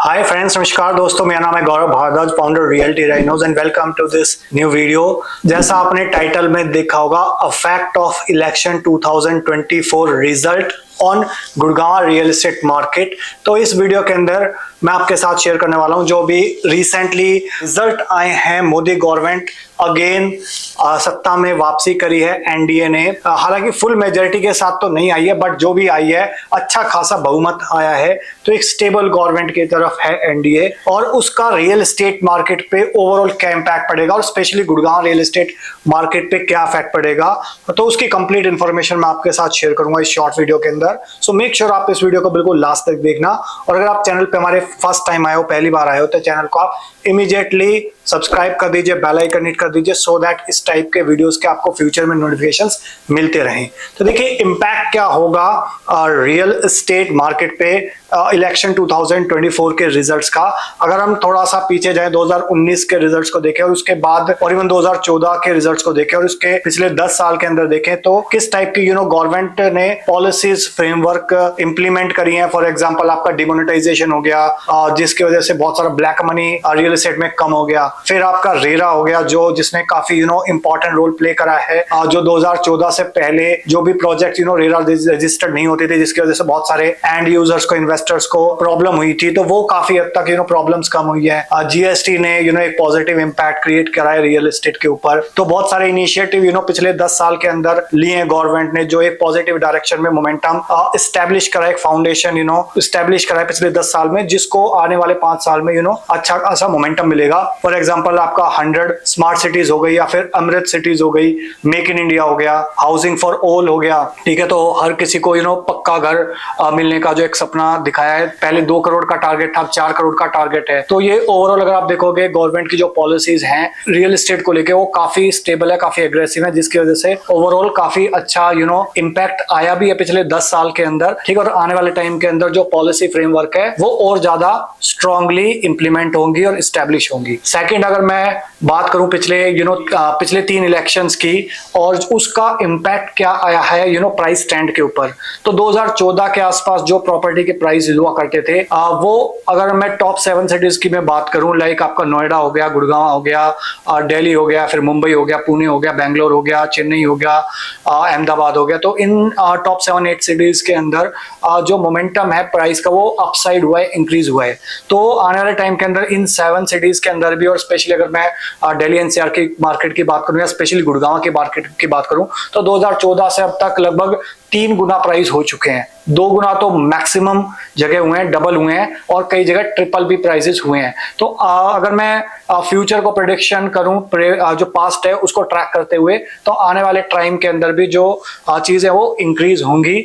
Hi friends, नमस्कार दोस्तों। मेरा नाम है Gaurav Bhardwaj, founder Realty Rhinos and welcome to this new video. जैसा आपने टाइटल में देखा होगा, a fact of election 2024 result on Gurgaon real estate market. तो इस वीडियो के अंदर मैं आपके साथ शेयर करने वाला हूं जो भी रिसेंटली रिजल्ट आए हैं। मोदी गवर्नमेंट अगेन सत्ता में वापसी करी है एनडीए ने। हालांकि फुल मेजोरिटी के साथ तो नहीं आई है, बट जो भी आई है अच्छा खासा बहुमत आया है। तो एक स्टेबल गवर्नमेंट की तरफ है एनडीए, और उसका रियल एस्टेट मार्केट पे ओवरऑल क्या इंपैक्ट पड़ेगा और specially Gurgaon real estate market पे क्या इफेक्ट पड़ेगा, तो उसकी कंप्लीट इंफॉर्मेशन मैं आपके साथ शेयर करूंगा इस शॉर्ट वीडियो के अंदर। सो मेक श्योर आप इस वीडियो को बिल्कुल लास्ट तक देखना। और अगर आप चैनल पे हमारे फर्स्ट टाइम आए हो, पहली बार आए हो, तो चैनल को आप इमीडिएटली सब्सक्राइब कर दीजिए, बेल आइकन हिट कर दीजिए, सो दैट इस टाइप के वीडियोस के आपको फ्यूचर में नोटिफिकेशंस मिलते रहें। तो देखिए इम्पैक्ट क्या होगा रियल एस्टेट मार्केट पे इलेक्शन 2024 के रिजल्ट्स का। अगर हम थोड़ा सा पीछे जाएं, 2019 के रिजल्ट्स को देखें और उसके बाद और इवन 2014 के रिजल्ट्स को देखें और उसके पिछले 10 साल के अंदर देखें, तो किस टाइप की गवर्नमेंट ने पॉलिसीज फ्रेमवर्क इंप्लीमेंट करी है। फॉर एग्जांपल आपका डिमोनेटाइजेशन हो गया, जिसकी वजह से बहुत सारा ब्लैक मनी रियल एस्टेट में कम हो गया। फिर आपका रेरा हो गया, जो जिसने काफी इंपॉर्टेंट रोल प्ले करा है। जो 2014 से पहले जो भी प्रोजेक्ट रेरा रजिस्टर्ड नहीं होते थे, जिसकी वजह से बहुत सारे एंड यूजर्स को, इन्वेस्टर्स को प्रॉब्लम हुई थी, तो वो काफी हद तक प्रॉब्लम्स कम हुई है। जीएसटी ने एक पॉजिटिव इंपैक्ट क्रिएट करा है रियल एस्टेट के ऊपर। तो बहुत सारे इनिशिएटिव पिछले 10 साल के अंदर लिए गवर्नमेंट ने, जो एक पॉजिटिव डायरेक्शन में मोमेंटम एस्टैब्लिश करा, एक फाउंडेशन एस्टैब्लिश करा है पिछले 10 साल में, जिसको आने वाले 5 साल में अच्छा खासा मोमेंटम मिलेगा। फॉर एग्जांपल आपका 100 स्मार्ट सिटीज हो गई, या फिर अमृत सिटीज हो गई, मेक इन इंडिया हो गया, हाउसिंग फॉर ऑल हो गया। ठीक है, तो हर किसी को पक्का घर मिलने का जो एक सपना दिखाया है। पहले 2 करोड़ का टारगेट था, अब 4 करोड़ का टारगेट है। तो ये ओवरऑल अगर आप देखोगे गवर्नमेंट की जो पॉलिसीज हैं रियल एस्टेट को लेके, वो काफी स्टेबल है, काफी एग्रेसिव है, जिसकी वजह से ओवरऑल काफी अच्छा इंपैक्ट आया भी है पिछले 10 साल के अंदर। ठीक है, और आने वाले टाइम के अंदर जो पॉलिसी फ्रेमवर्क है वो और ज्यादा स्ट्रांगली इंप्लीमेंट होंगी और स्टैब्लिश होंगी। सेकंड, अगर मैं बात करूं पिछले 3 इलेक्शंस की और उसका इंपैक्ट क्या आया है प्राइस ट्रेंड के ऊपर, तो 2014 के आसपास जो प्रॉपर्टी के प्राइस हुआ करते थे, वो अगर मैं टॉप 7 सिटीज की मैं बात करूं, लाइक आपका नोएडा हो गया, गुड़गांव हो गया, दिल्ली हो गया, फिर मुंबई हो गया, पुणे हो गया, बेंगलोर हो गया, चेन्नई हो गया, अहमदाबाद हो गया। तो इन टॉप 7-8 सिटीज के अंदर जो मोमेंटम है प्राइस का, वो अपसाइड हुआ है, इंक्रीज हुआ है। तो आने वाले टाइम के अंदर इन 7 सिटीज के अंदर भी, और स्पेशली अगर मैं दिल्ली एनसीआर की मार्केट की बात करूं या स्पेशली गुड़गांव की मार्केट की बात करूं, तो 2014 से अब तक लगभग 3 गुना प्राइस हो चुके हैं। 2 गुना तो मैक्सिमम जगह हुए हैं, डबल हुए हैं, और कई जगह ट्रिपल भी प्राइसेस हुए हैं। तो अगर मैं फ्यूचर को प्रेडिक्शन करूं, जो पास्ट है उसको ट्रैक करते हुए, तो आने वाले टाइम के अंदर भी जो चीजें वो इंक्रीज होंगी,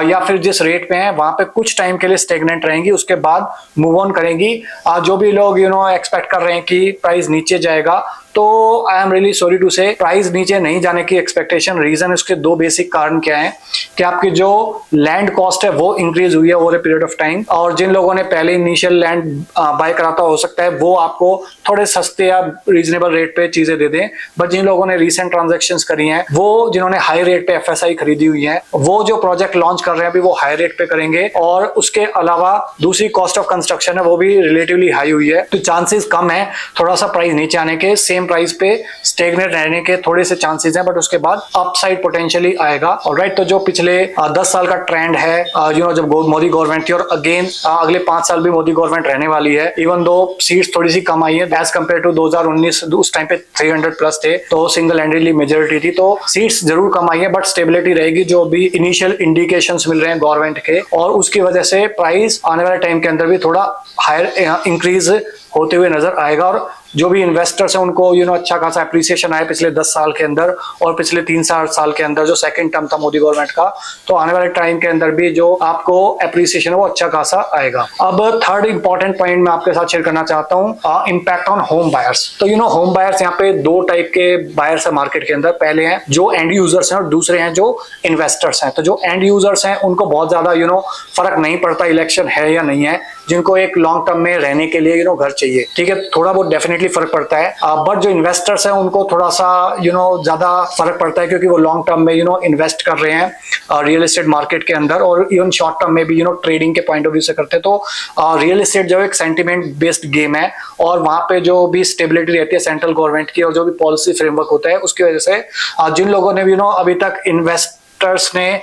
या फिर जिस रेट पे हैं वहां पे कुछ टाइम के लिए स्टेगनेंट रहेंगी, उसके बाद मूव ऑन करेंगी। जो भी लोग एक्सपेक्ट कर रहे हैं कि प्राइस नीचे जाएगा, तो I am really sorry to say price नीचे नहीं जाने की एक्सपेक्टेशन। रीजन उसके 2 बेसिक कारण क्या है कि आपकी जो लैंड कॉस्ट है वो इंक्रीज हुई है over a period of time, और जिन लोगों ने पहले इनिशियल लैंड बाय करा था, हो सकता है वो आपको थोड़े सस्ते या रीजनेबल रेट पे चीजें दे दें, बट जिन लोगों ने रिसेंट ट्रांजेक्शंस करी हैं, वो जिन्होंने हाई रेट पे एफएसआई खरीदी हुई है, वो जो प्रोजेक्ट लॉन्च कर रहे हैं अभी वो हाई रेट पे करेंगे, और उसके अलावा दूसरी कॉस्ट ऑफ कंस्ट्रक्शन है वो भी रिलेटिवली हाई हुई है। तो चांसेस कम है थोड़ा सा प्राइस नीचे आने के, सेम प्राइस पे स्टेगनेट रहने के थोड़े से चांसेस हैं, बट उसके बाद अपसाइड पोटेंशियली आएगा। ऑलराइट, तो जो पिछले 10 साल का ट्रेंड है, जब मोदी गवर्नमेंट थी, और अगेन अगले 5 साल भी मोदी गवर्नमेंट रहने वाली है, इवन दो सीट्स थोड़ी सी कम आई है एज कंपेयर टू 2019, उस टाइम पे 300 प्लस थे, तो सिंगल हैंडेडली मेजोरिटी थी, तो सीट्स जरूर कम आई है, बट स्टेबिलिटी रहेगी, जो भी इनिशियल इंडिकेशंस मिल रहे हैं गवर्नमेंट के, और उसकी वजह से प्राइस आने वाले टाइम के अंदर भी थोड़ा हायर इंक्रीज होते हुए नजर आएगा। और जो भी इन्वेस्टर्स हैं उनको अच्छा खासा एप्रिसिएशन आया पिछले 10 साल के अंदर, और पिछले 3 साल के अंदर जो सेकंड टर्म था मोदी गवर्नमेंट का, तो आने वाले टाइम के अंदर भी जो आपको एप्रिसिएशन है वो अच्छा खासा आएगा। अब थर्ड इंपॉर्टेंट पॉइंट मैं आपके साथ शेयर करना चाहता हूँ, इंपैक्ट ऑन होम बायर्स। तो होम बायर्स यहाँ पे 2 टाइप के बायर्स है मार्केट के अंदर। पहले हैं जो एंड यूजर्स हैं, और दूसरे हैं जो इन्वेस्टर्स हैं। तो जो एंड यूजर्स हैं उनको बहुत ज्यादा फर्क नहीं पड़ता इलेक्शन है या नहीं है, जिनको एक लॉन्ग टर्म में रहने के लिए घर चाहिए, ठीक है, थोड़ा बहुत डेफिनेटली फर्क पड़ता है। बट जो इन्वेस्टर्स हैं उनको थोड़ा सा ज्यादा फर्क पड़ता है, क्योंकि वो लॉन्ग टर्म में इन्वेस्ट कर रहे हैं रियल एस्टेट मार्केट के अंदर, और इवन शॉर्ट टर्म में भी ट्रेडिंग के पॉइंट ऑफ व्यू से करते हैं। तो रियल एस्टेट जो एक सेंटिमेंट बेस्ड गेम है, और वहां पे जो भी स्टेबिलिटी रहती है सेंट्रल गवर्नमेंट की, और जो भी पॉलिसी फ्रेमवर्क होता है, उसकी वजह से जिन लोगों ने भी अभी तक ने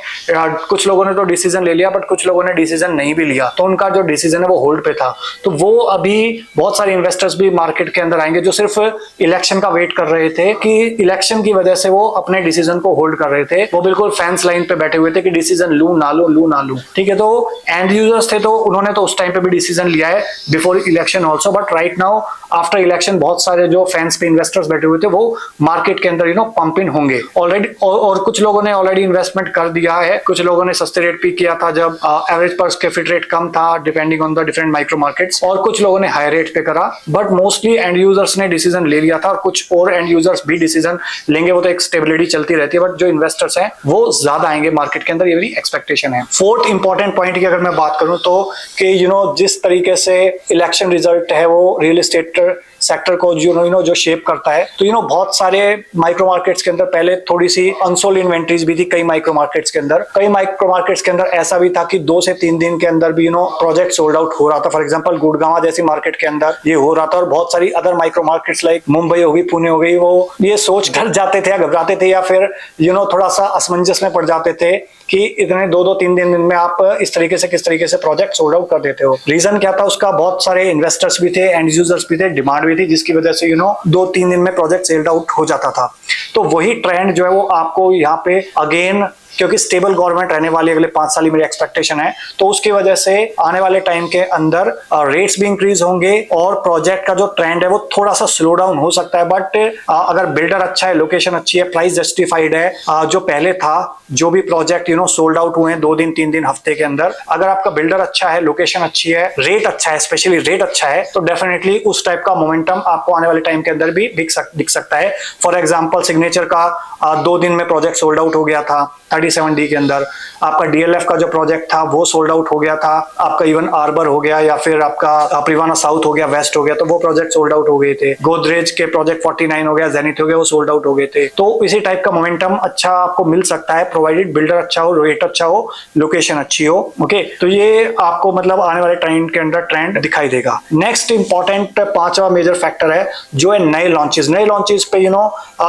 कुछ लोगों ने तो डिसीजन ले लिया, बट कुछ लोगों ने डिसीजन नहीं भी लिया, तो उनका जो डिसीजन है वो होल्ड पे था। तो वो अभी बहुत सारे इन्वेस्टर्स भी मार्केट के अंदर आएंगे जो सिर्फ इलेक्शन का वेट कर रहे थे, कि इलेक्शन की वजह से वो अपने डिसीजन को होल्ड कर रहे थे। वो बिल्कुल फैंस लाइन पे बैठे हुए थे कि डिसीजन लूं ना लूं, ठीक है। तो एंड यूजर्स थे, तो उन्होंने तो उस टाइम पे भी डिसीजन लिया है before election also, but right now after election बहुत सारे जो फैंस पे इन्वेस्टर्स बैठे हुए थे वो मार्केट के अंदर पंप इन होंगे ऑलरेडी, और कुछ लोगों ने ऑलरेडी इन्वेस्टमेंट कर दिया है। कुछ लोगों ने सस्ते रेट पे किया था जब एवरेज पर स्क्वायर फीट रेट कम था, depending on the different micro markets, और कुछ लोगों ने हाई रेट पे करा। बट मोस्टली एंड यूजर्स ने डिसीजन ले लिया था, और कुछ और एंड यूजर्स भी डिसीजन लेंगे, वो तो एक स्टेबिलिटी चलती रहती है। बट जो इन्वेस्टर्स हैं वो ज्यादा आएंगे मार्केट के अंदर, ये मेरी एक्सपेक्टेशन है। फोर्थ इंपॉर्टेंट पॉइंट की अगर मैं बात करूं तो कि जिस तरीके से इलेक्शन रिजल्ट है वो रियल एस्टेट सेक्टर को जो शेप करता है, तो बहुत सारे माइक्रो मार्केट्स के अंदर पहले थोड़ी सी अनसोल्ड इन्वेंट्रीज भी थी। कई माइक्रो मार्केट्स के अंदर ऐसा भी था कि 2 से 3 दिन के अंदर भी प्रोजेक्ट सोल्ड आउट हो रहा था। फॉर एग्जांपल गुड़गांव जैसी मार्केट के अंदर ये हो रहा था, और बहुत सारी other micro markets like Mumbai हो गई, पुणे हो गई, वो ये सोच डर जाते थे या घबराते थे, या फिर थोड़ा सा असमंजस में पड़ जाते थे कि इतने 2-3 दिन में आप इस तरीके से किस तरीके से प्रोजेक्ट सोल्ड आउट कर देते हो। रीजन क्या था उसका? बहुत सारे इन्वेस्टर्स भी थे, एंड यूजर्स भी थे, डिमांड भी थी, जिसकी वजह से 2-3 दिन में प्रोजेक्ट सोल्ड आउट हो जाता था। तो वही ट्रेंड जो है वो आपको यहाँ पे अगेन, क्योंकि स्टेबल गवर्नमेंट रहने वाली अगले 5 साल ही मेरी एक्सपेक्टेशन है, तो उसकी वजह से आने वाले टाइम के अंदर रेट्स भी इंक्रीज होंगे, और प्रोजेक्ट का जो ट्रेंड है वो थोड़ा सा स्लो डाउन हो सकता है। बट अगर बिल्डर अच्छा है, लोकेशन अच्छी है, प्राइस जस्टिफाइड है, जो पहले था, जो भी प्रोजेक्ट सोल्ड आउट हुए हैं 2 दिन 3 दिन हफ्ते के अंदर, अगर आपका बिल्डर अच्छा है, लोकेशन अच्छी है, रेट अच्छा है, स्पेशली रेट अच्छा है, तो डेफिनेटली उस टाइप का मोमेंटम आपको आने वाले टाइम के अंदर भी दिख सकता है। फॉर एग्जाम्पल सिग्नेचर का 2 दिन में प्रोजेक्ट सोल्ड आउट हो गया था 37D के अंदर। आपका DLF का जो प्रोजेक्ट था वो सोल्ड आउट हो गया था। आपका इवन आर्बर हो गया, या फिर आपका प्रिवाना साउथ हो गया, वेस्ट हो गया, तो वो प्रोजेक्ट सोल्ड आउट हो गए थे। गोदरेज के प्रोजेक्ट 49 हो गया, जेनिथ हो गया, वो सोल्ड आउट हो गए थे। तो इसी टाइप का मोमेंटम अच्छा आपको मिल सकता है, प्रोवाइडेड बिल्डर अच्छा हो, रेट अच्छा हो, लोकेशन अच्छी हो। ओके, तो ये आपको मतलब आने वाले टाइम के अंदर ट्रेंड दिखाई देगा। नेक्स्ट इंपॉर्टेंट 5वां मेजर फैक्टर है जो है नए लॉन्चेस। नए लॉन्चेस पे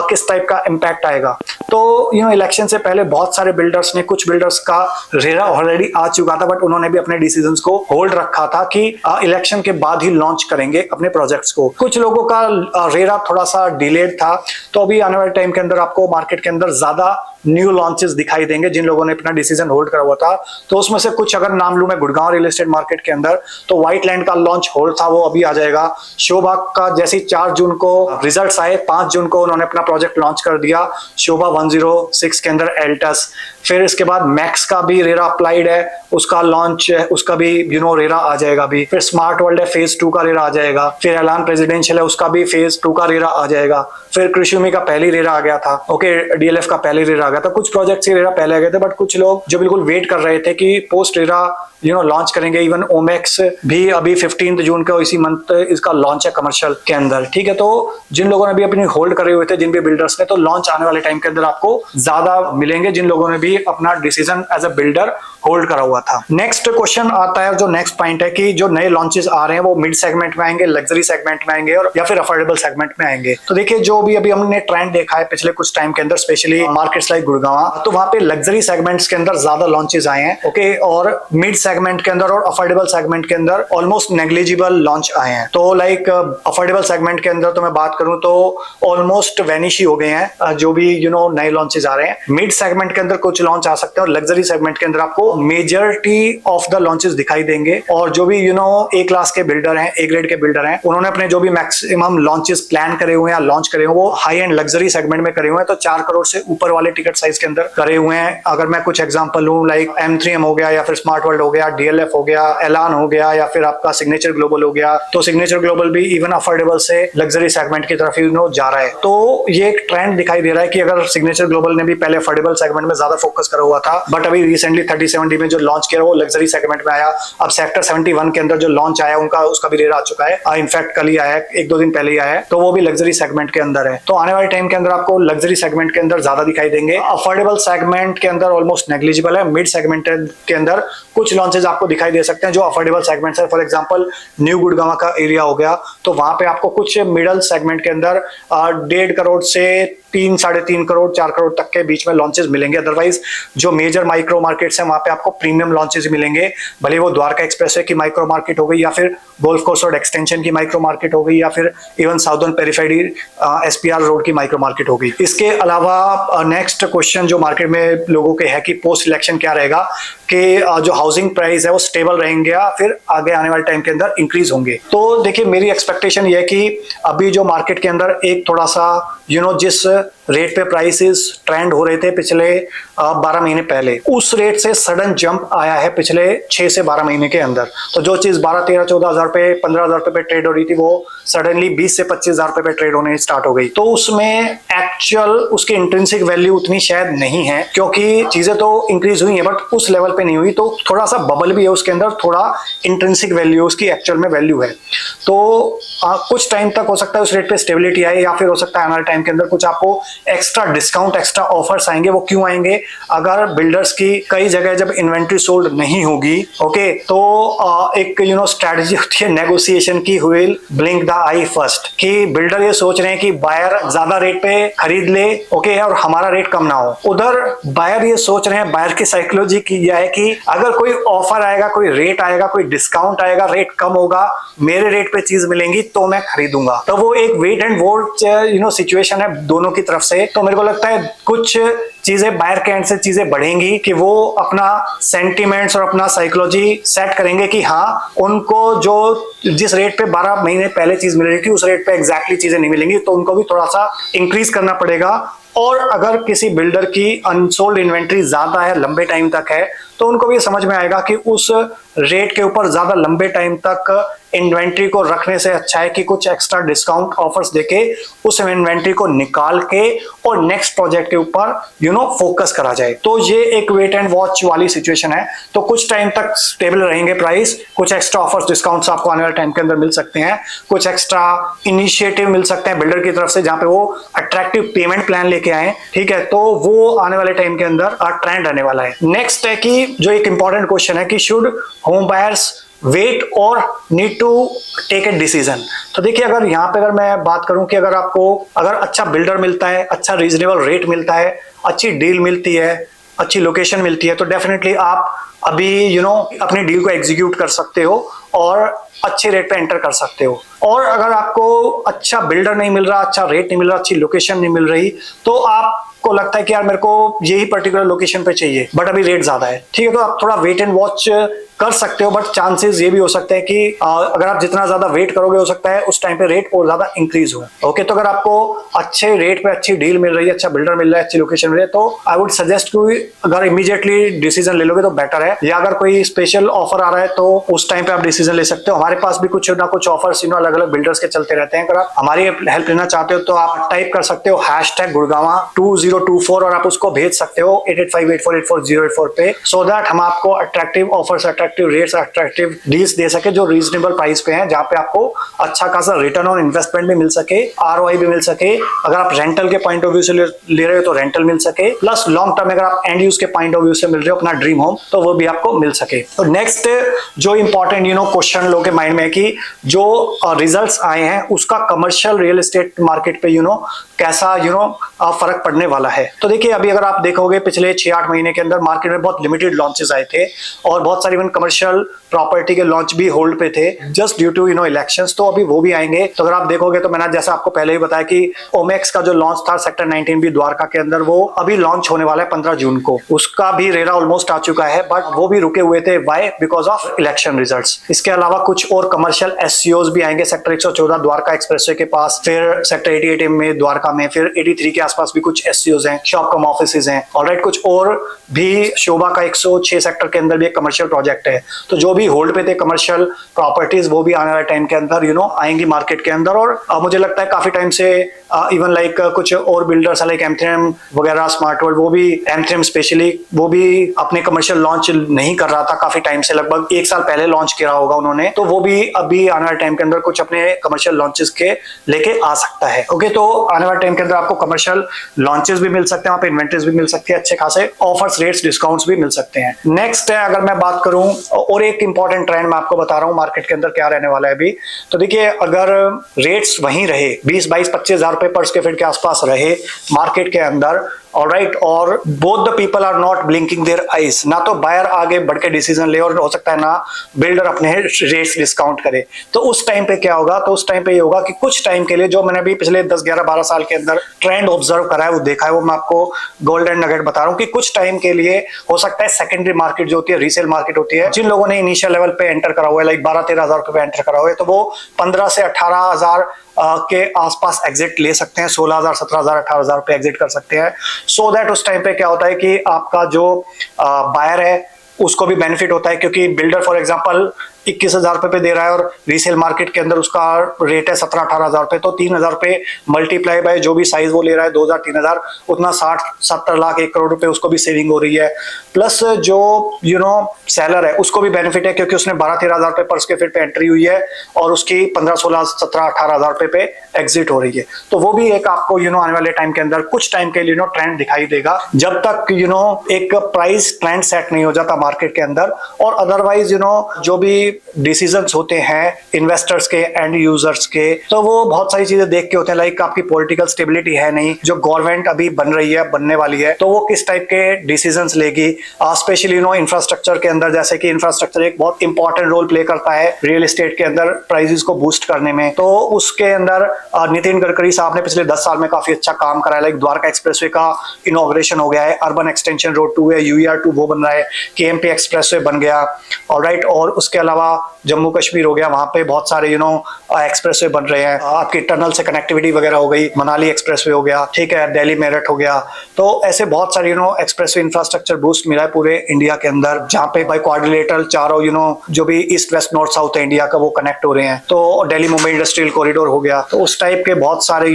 किस टाइप का इम्पैक्ट आएगा? तो इलेक्शन से पहले बहुत सारे बिल्डर्स ने, कुछ बिल्डर्स का रेरा ऑलरेडी आ चुका था, बट उन्होंने भी अपने डिसीजंस को होल्ड रखा था कि इलेक्शन के बाद ही लॉन्च करेंगे अपने प्रोजेक्ट्स को। कुछ लोगों का रेरा थोड़ा सा डिलेड था, तो अभी आने वाले टाइम के अंदर आपको मार्केट के अंदर ज्यादा न्यू लॉन्चेस दिखाई देंगे जिन लोगों ने अपना डिसीजन होल्ड करा हुआ था। तो उसमें से कुछ अगर नाम लूं मैं, गुड़गांव रियल एस्टेट मार्केट के अंदर तो व्हाइट लैंड का लॉन्च होल्ड था, वो अभी आ जाएगा। शोभा का जैसे 4 जून को रिजल्ट्स आए, 5 जून को उन्होंने अपना प्रोजेक्ट लॉन्च कर दिया शोभा 106 के अंदर एल्टस। फिर इसके बाद मैक्स का भी रेरा अप्लाइड है, उसका लॉन्च, उसका भी रेरा आ जाएगा अभी। फिर स्मार्ट वर्ल्ड है, फेज 2 का रेरा आ जाएगा। फिर एलान प्रेसिडेंशियल है, उसका भी फेज 2 का रेरा आ जाएगा। फिर कृषिमी का पहली रेरा आ गया था, ओके, DLF का पहली रेरा आ गया था। कुछ प्रोजेक्ट्स के रेरा पहले आ गए थे, बट कुछ लोग जो बिल्कुल वेट कर रहे थे कि पोस्ट रेरा लॉन्च करेंगे। इवन ओमेक्स भी अभी 15 जून का इसी मंथ इसका लॉन्च है कमर्शियल के अंदर, ठीक है। तो जिन लोगों ने भी अपनी होल्ड करे हुए थे, जिन भी बिल्डर्स ने, तो लॉन्च आने वाले टाइम के अंदर आपको ज्यादा मिलेंगे, जिन लोगों ने भी अपना decision as a builder hold करा हुआ था। नेक्स्ट क्वेश्चन आता है, जो नेक्स्ट पॉइंट है कि जो नए लॉन्चेस आ रहे हैं वो मिड सेगमेंट में आएंगे, लग्जरी सेगमेंट में आएंगे, और या फिर अफोर्डेबल सेगमेंट में आएंगे। तो देखिए, जो भी अभी हमने ट्रेंड देखा है पिछले कुछ टाइम के अंदर, स्पेशली मार्केट्स लाइक गुड़गांव, तो वहां पे लग्जरी सेगमेंट्स के अंदर ज्यादा लॉन्चेस आए हैं, ओके, और मिड सेगमेंट के अंदर और अफोर्डेबल सेगमेंट के अंदर ऑलमोस्ट नेग्लिजिबल लॉन्च आए हैं। तो लाइक अफोर्डेबल सेगमेंट के अंदर तो मैं बात करूं तो ऑलमोस्ट वैनिश ही हो गए हैं जो भी नए लॉन्चेस आ रहे हैं। मिड सेगमेंट के अंदर कुछ लॉन्च आ सकते हैं, और लग्जरी सेगमेंट के अंदर आपको मेजॉरिटी ऑफ द लॉन्चेस दिखाई देंगे। और जो भी ए क्लास के बिल्डर हैं, ए ग्रेड के बिल्डर हैं, उन्होंने अपने जो भी मैक्सिमम लॉन्चेस प्लान करे हुए हैं या लॉन्च करे हुए, वो हाई एंड लग्जरी सेगमेंट में करे हुए हैं। तो 4 करोड़ से ऊपर वाले टिकट साइज के अंदर करे हुए हैं। अगर मैं कुछ एग्जांपल लूं, लाइक M3M हो गया, या फिर स्मार्ट वर्ल्ड हो गया, DLF हो गया, एलान हो गया, या फिर आपका सिग्नेचर ग्लोबल हो गया। तो सिग्नेचर ग्लोबल भी इवन अफोर्डेबल से लग्जरी सेगमेंट की तरफ जा रहा है। तो ये एक ट्रेंड दिखाई दे रहा है कि अगर सिग्नेचर ग्लोबल ने भी पहले अफोर्डेबल सेगमेंट में ज्यादा फोकस करा हुआ था, बट अभी रिसेंटली 3070 में जो लॉन्च किया वो लग्जरी सेगमेंट में आया। अब सेक्टर 71 के अंदर जो लॉन्च आया उनका उसका भी रेट आ चुका है, इनफैक्ट कल ही आया है, 1-2 दिन पहले ही आया है, तो वो भी लग्जरी सेगमेंट के अंदर है। तो आने वाले टाइम के अंदर आपको लग्जरी सेगमेंट के अंदर ज्यादा दिखाई देंगे। अफोर्डेबल सेगमेंट के अंदर ऑलमोस्ट नेग्लिजिबल है। मिड सेगमेंट के अंदर कुछ लॉन्चेस आपको दिखाई दे सकते हैं जो अफोर्डेबल सेगमेंट्स है। फॉर एग्जांपल न्यू गुड़गांव का एरिया हो गया, तो वहां पे आपको कुछ मिडल सेगमेंट के अंदर 1.5 करोड़ से 3-3.5 करोड़ 4 करोड़ तक के बीच में लॉन्चेस मिलेंगे। अदरवाइज जो मेजर माइक्रो मार्केट्स हैं वहां पे आपको प्रीमियम लॉन्चेस मिलेंगे, भले वो द्वारका एक्सप्रेसवे की माइक्रो मार्केट हो गई या फिर गोल्फ कोर्स रोड एक्सटेंशन की माइक्रो मार्केट हो गई या फिर even southern periphery SPR road की माइक्रो मार्केट हो गई। इसके अलावा नेक्स्ट क्वेश्चन जो मार्केट में लोगों के है कि पोस्ट इलेक्शन क्या रहेगा, कि जो हाउसिंग प्राइस है वो स्टेबल रहेंगे या फिर आगे आने वाले टाइम के अंदर इंक्रीज होंगे। तो देखिए मेरी एक्सपेक्टेशन ये है कि अभी जो मार्केट के अंदर एक थोड़ा सा जिस रेट पे प्राइसेस ट्रेंड हो रहे थे पिछले 12 महीने पहले, उस रेट से सडन जंप आया है पिछले 6 से 12 महीने के अंदर। तो जो चीज 12-13-14 रुपए 15 रुपए पे ट्रेड हो रही थी वो सडनली 20 से 25 रुपए पे ट्रेड होने स्टार्ट हो गई। तो उसमें एक्चुअल उसकी इंट्रिंसिक वैल्यू उतनी शायद नहीं है, क्योंकि चीजें तो इंक्रीज हुई है बट उस लेवल पे नहीं हुई। तो थोड़ा सा बबल भी है उसके अंदर, थोड़ा इंट्रिंसिक वैल्यू उसकी एक्चुअल में वैल्यू है। तो कुछ टाइम तक हो सकता है उस रेट पे स्टेबिलिटी आए या फिर हो सकता है आने वाले टाइम के अंदर कुछ आपको एक्स्ट्रा डिस्काउंट एक्स्ट्रा ऑफर्स आएंगे। वो क्यों आएंगे? अगर बिल्डर्स की कई जगह जब इन्वेंट्री सोल्ड नहीं होगी, ओके, तो एक स्ट्रेटजी होती है नेगोशिएशन की, wheel blink the I first, कि बिल्डर ये सोच रहे हैं कि बायर ज्यादा रेट पे खरीद ले, ओके, और हमारा रेट कम ना हो। उधर बायर ये सोच रहे हैं, बायर की साइकोलॉजी की यह है कि अगर कोई ऑफर आएगा, कोई रेट आएगा, कोई डिस्काउंट आएगा, रेट कम होगा, मेरे रेट पे चीज मिलेंगी तो मैं खरीदूंगा। तो वो एक वेट एंड वॉच सिचुएशन है दोनों की तरफ से। तो मेरे को लगता है कुछ चीजें बायर के एंड से चीजें बढ़ेंगी कि वो अपना सेंटिमेंट्स और अपना साइकोलॉजी सेट करेंगे कि हाँ उनको जो जिस रेट पे 12 महीने पहले चीज मिल रही थी उस रेट पे एग्जैक्टली चीजें नहीं मिलेंगी, तो उनको भी थोड़ा सा इंक्रीज करना पड़ेगा। और अगर किसी बिल्डर की अनसोल्ड इन्वेंट्री ज्यादा है, लंबे टाइम तक है, तो उनको भी समझ में आएगा कि उस रेट के ऊपर ज्यादा लंबे टाइम तक इन्वेंट्री को रखने से अच्छा है कि कुछ एक्स्ट्रा डिस्काउंट ऑफर्स देके उस इन्वेंट्री को निकाल के और नेक्स्ट प्रोजेक्ट के ऊपर फोकस करा जाए। तो ये एक वेट एंड वॉच वाली सिचुएशन है। तो कुछ टाइम तक स्टेबल रहेंगे प्राइस, कुछ एक्स्ट्रा ऑफर्स डिस्काउंट्स आपको आने वाले टाइम के अंदर मिल सकते हैं, कुछ एक्स्ट्रा इनिशिएटिव मिल सकते हैं बिल्डर की तरफ से जहां पे वो अट्रैक्टिव पेमेंट प्लान लेके आए, ठीक है। तो वो आने वाले टाइम के अंदर ट्रेंड रहने वाला है। नेक्स्ट है कि जो एक इंपॉर्टेंट क्वेश्चन है कि शुड होम बायर्स वेट और need to take a decision. तो देखिए अगर यहाँ पे अगर मैं बात करूं कि अगर अच्छा बिल्डर मिलता है, अच्छा रीजनेबल रेट मिलता है, अच्छी डील मिलती है, अच्छी लोकेशन मिलती है, तो डेफिनेटली आप अभी अपनी डील को एग्जीक्यूट कर सकते हो और अच्छे रेट पे एंटर कर सकते हो। और अगर आपको अच्छा बिल्डर नहीं मिल रहा, अच्छा रेट नहीं मिल रहा, अच्छी लोकेशन नहीं मिल रही, तो आपको लगता है कि यार मेरे को यही पर्टिकुलर लोकेशन पे चाहिए बट अभी रेट ज्यादा है, ठीक है, तो आप थोड़ा वेट एंड वॉच कर सकते हो। बट चांसेस ये भी हो सकते हैं कि अगर आप जितना ज्यादा वेट करोगे हो सकता है उस टाइम पे रेट और ज्यादा इंक्रीज हो। ओके, तो अगर आपको अच्छे रेट पे अच्छी डील मिल रही है, अच्छा बिल्डर मिल रहा है, अच्छी लोकेशन मिल रही है, तो आई वुड सजेस्ट कि अगर इमीडिएटली डिसीजन ले लोगे तो बेटर है, या अगर कोई स्पेशल ऑफर आ रहा है तो उस टाइम पे आप डिसीजन ले सकते हो। हमारे पास भी कुछ ना कुछ ऑफर्स अलग अलग बिल्डर्स के चलते रहते हैं। अगर आप हमारी हेल्प लेना चाहते हो तो आप टाइप कर सकते हो #गुड़गांवा 2024 और आप उसको भेज सकते हो 8858484084 पे, सो दैट हम आपको attractive offers, attractive rates, attractive deals दे सके जो रीजनेबल प्राइस पे हैं, जहां पे आपको अच्छा खासा रिटर्न ऑन इन्वेस्टमेंट भी मिल सके, ROI भी मिल सके। अगर आप रेंटल के पॉइंट ऑफ व्यू से ले रहे हो तो रेंटल मिल सके, प्लस लॉन्ग टर्म अगर आप एंड यूज के पॉइंट ऑफ व्यू से मिल रहे हो अपना ड्रीम होम, तो वो भी आपको मिल सके। तो नेक्स्ट जो इंपॉर्टेंट क्वेश्चन लोगों के माइंड में है कि जो रिजल्ट्स आए हैं उसका कमर्शियल रियल एस्टेट मार्केट पे कैसा फर्क पड़ने वाला है। तो देखिए अभी अगर आप देखोगे पिछले 6-8 महीने के अंदर मार्केट में बहुत लिमिटेड लॉन्चेस आए थे और बहुत सारी इवन कमर्शियल प्रॉपर्टी के लॉन्च भी होल्ड पे थे जस्ट ड्यू टू इलेक्शंस, तो अभी वो भी आएंगे। तो अगर आप देखोगे तो मैंने जैसा आपको पहले ही बताया कि ओमेक्स का जो लॉन्च था सेक्टर 19 भी द्वारका के अंदर, वो अभी लॉन्च होने वाला है 15 जून को। उसका भी रेरा ऑलमोस्ट आ चुका है बट वो भी रुके हुए थे, why? Because of election results. इसके अलावा कुछ और कमर्शियल SCOs भी आएंगे सेक्टर 114 द्वारका एक्सप्रेसवे के पास, फिर सेक्टर 88 में द्वारका में, फिर 83 के आसपास भी कुछ SCOs हैं, शॉप कम ऑफिसेज हैं। ऑलराइट, कुछ और भी शोभा का 106 सेक्टर के अंदर भी एक कमर्शियल प्रोजेक्ट प्रोजेक्ट है। तो जो भी होल्ड पे थे कमर्शियल प्रॉपर्टीज वो भी आने वाले टाइम के अंदर आएंगी मार्केट के अंदर। और मुझे लगता है काफी टाइम से इवन लाइक कुछ और बिल्डर्स लाइक M3M वगैरह, स्मार्ट वर्ल्ड, वो भी M3M स्पेशली वो भी अपने कमर्शियल लॉन्च नहीं कर रहा था काफी टाइम से, लगभग 1 साल पहले लॉन्च किया होगा उन्होंने। तो वो भी अभी आने वाले टाइम के अंदर कुछ अपने कमर्शियल लॉन्चेस के लेके आ सकता है। ओके, तो आने वाले टाइम के अंदर आपको कमर्शियल लॉन्चेस भी मिल सकते हैं, वहां पे इन्वेंटरीज भी मिल सकती है, अच्छे खासे ऑफर्स, रेट्स, डिस्काउंट्स भी मिल सकते हैं। नेक्स्ट है, अगर मैं बात करूं और एक इंपॉर्टेंट ट्रेंड मैं आपको बता रहा हूं मार्केट के अंदर क्या रहने वाला है अभी। तो देखिए, अगर रेट्स वहीं रहे 20, 22, 25 हजार रुपए पर स्क्वायर फीट के आसपास रहे मार्केट के अंदर, ऑलराइट, और both the people are not blinking their eyes, ना तो बायर आगे बढ़ के डिसीजन ले और हो सकता है ना बिल्डर अपने रेट्स डिस्काउंट करे, तो उस टाइम पे क्या होगा? तो उस टाइम पे ये होगा कि कुछ टाइम के लिए, जो मैंने अभी पिछले 10, 11, 12 साल के अंदर ट्रेंड ऑब्जर्व करा है, वो देखा है, वो मैं आपको गोल्डन नगेट बता रहा हूँ कि कुछ टाइम के लिए हो सकता है सेकेंडरी मार्केट जो होती है, रीसेल मार्केट होती है, जिन लोगों ने इनिशियल लेवल पे एंटर करा हुआ है, लाइक 12-13 हजार रुपए पे एंटर करा हुआ है, तो वो 15 से 18 हजार के आसपास एग्जिट ले सकते हैं, 16,000, 17,000, 18,000 पे एग्जिट कर सकते हैं। सो दैट उस टाइम पे क्या होता है कि आपका जो बायर है उसको भी बेनिफिट होता है, क्योंकि बिल्डर फॉर एग्जांपल 21,000 रुपए पे दे रहा है और रीसेल मार्केट के अंदर उसका रेट है 17-18 हजार रुपए, तो 3,000 रुपए मल्टीप्लाई बाय जो भी साइज वो ले रहा है 2,000, 3,000, उतना 60-70 लाख 1 करोड़ रुपए उसको भी सेविंग हो रही है। प्लस जो सेलर है उसको भी बेनिफिट है, क्योंकि उसने 12-13 हजार रुपए पर स्क्वायर फीट पे एंट्री हुई है और उसकी 15-16-17-18 हजार रुपए पे एग्जिट हो रही है। तो वो भी एक आपको आने वाले टाइम के अंदर कुछ टाइम के लिए ट्रेंड दिखाई देगा, जब तक एक प्राइस ट्रेंड सेट नहीं हो जाता मार्केट के अंदर। और अदरवाइज जो भी डिसीजंस होते हैं इन्वेस्टर्स के, एंड यूजर्स के, तो वो बहुत सारी चीजें देख के होते हैं, लाइक आपकी पॉलिटिकल स्टेबिलिटी है नहीं, जो गवर्नमेंट अभी बन रही है, बनने वाली है, तो वो किस टाइप के डिसीजंस लेगी, स्पेशली इंफ्रास्ट्रक्चर के अंदर, जैसे कि इंफ्रास्ट्रक्चर एक बहुत इंपॉर्टेंट रोल प्ले करता है रियल एस्टेट के अंदर प्राइसेस को बूस्ट करने में। तो उसके अंदर नितिन गडकरी साहब ने पिछले 10 साल में काफी अच्छा काम करा है, लाइक द्वारका एक्सप्रेसवे का इनॉग्रेशन हो गया है, अर्बन एक्सटेंशन रोड 2 है, UER2 वो बन रहा है, KMP एक्सप्रेसवे बन गया, ऑलराइट, और उसके अलावा जम्मू कश्मीर हो गया, वहां पे बहुत सारे एक्सप्रेसवे बन रहे हैं, आपकी टनल से कनेक्टिविटी वगैरह हो गई, मनाली एक्सप्रेसवे हो गया, ठीक है, दिल्ली मेरठ हो गया। तो ऐसे बहुत सारे एक्सप्रेसवे इंफ्रास्ट्रक्चर बूस्ट मिला है पूरे इंडिया के अंदर, जहाँ पे बाई क्वाड्रिलेटरल चारों जो भी ईस्ट वेस्ट नॉर्थ साउथ है इंडिया का, वो कनेक्ट हो रहे हैं। तो दिल्ली मुंबई इंडस्ट्रियल कॉरिडोर हो गया, तो उस टाइप के बहुत सारे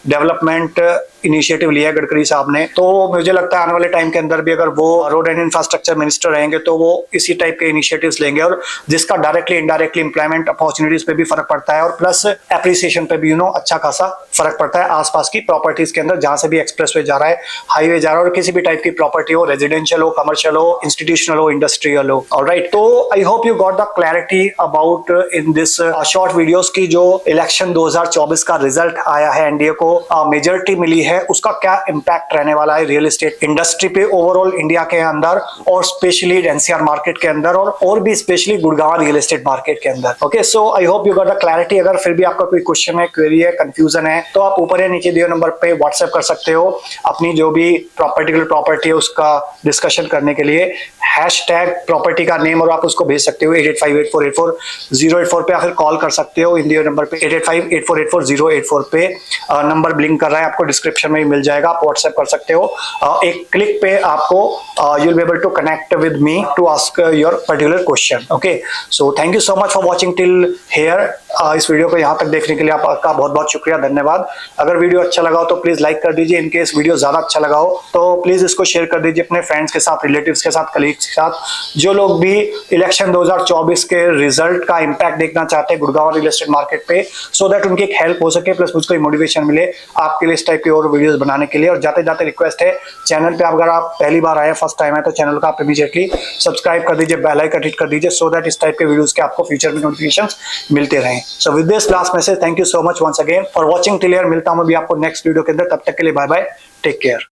डेवलपमेंट इनिशिएटिव लिया है गडकरी साहब ने। तो मुझे लगता है आने वाले टाइम के अंदर भी अगर वो रोड एंड इंफ्रास्ट्रक्चर मिनिस्टर रहेंगे तो वो इसी टाइप के इनिशिएटिव्स लेंगे, और जिसका डायरेक्टली इनडायरेक्टली एम्प्लॉयमेंट अपॉर्चुनिटीज पे भी फर्क पड़ता है, और प्लस एप्रिसिएशन पे भी अच्छा खासा फर्क पड़ता है आसपास की प्रॉपर्टीज के अंदर, जहां से भी एक्सप्रेसवे जा रहा है, हाईवे जा रहा है, और किसी भी टाइप की प्रॉपर्टी हो, रेजिडेंशियल हो, कमर्शियल हो, इंस्टीट्यूशनल हो, इंडस्ट्रियल हो। ऑलराइट, तो I hope you got the clarity about in this short videos की जो इलेक्शन 2024 का रिजल्ट आया है, एनडीए को मेजॉरिटी मिली है, उसका क्या इंपैक्ट रहने वाला है रियल एस्टेट इंडस्ट्री पे ओवरऑल इंडिया के अंदर, और स्पेशली एनसीआर मार्केट के अंदर, और भी specially Gurgaon real estate market के अंदर। Okay, so I hope you got the clarity. अगर फिर भी आपका कोई क्वेश्चन है, क्वेरी है, कंफ्यूजन है, तो आप ऊपर या नीचे दिए नंबर पे व्हाट्सएप कर सकते हो अपनी जो भी प्रॉपर्टी है उसका डिस्कशन करने के लिए। हैशटैग प्रॉपर्टी का नेम और आप उसको भेज सकते हो 8858484084 पे, या फिर कॉल कर सकते हो इंडिया नंबर पे 8858484084 पे। नंबर ब्लिंक कर रहा है, आपको डिस्क्रिप्शन में ही मिल जाएगा, आप व्हाट्सएप कर सकते हो। एक क्लिक पे आपको you will be able to connect with me to ask your particular question. Okay, so thank you so much for watching till here. इस वीडियो को यहाँ तक देखने के लिए आपका बहुत बहुत शुक्रिया, धन्यवाद। अगर वीडियो अच्छा लगा हो तो प्लीज लाइक कर दीजिए, इनकेस वीडियो ज्यादा अच्छा लगा हो तो प्लीज इसको शेयर कर दीजिए अपने फ्रेंड्स के साथ, रिलेटिव्स के साथ, कलीग्स के साथ, जो लोग भी इलेक्शन 2024 के रिजल्ट का इंपैक्ट देखना चाहते हैं गुड़गांव रियल एस्टेट मार्केट पे, सो दैट उनकी एक हेल्प हो सके, प्लस मुझको मोटिवेशन मिले आपके लिए इस टाइप की और वीडियोस बनाने के लिए। और जाते जाते रिक्वेस्ट है, चैनल पे अगर आप पहली बार आए, फर्स्ट टाइम है, तो चैनल को आप इमीडिएटली सब्सक्राइब कर दीजिए, बेल आइकन हिट कर दीजिए, सो दैट इस टाइप के वीडियोस के आपको फ्यूचर में नोटिफिकेशंस मिलते रहें। So with this last message, thank you so much once again for watching till here. मिलता हूं अभी आपको नेक्स्ट वीडियो के अंदर, तब तक के लिए बाय बाय, टेक केयर।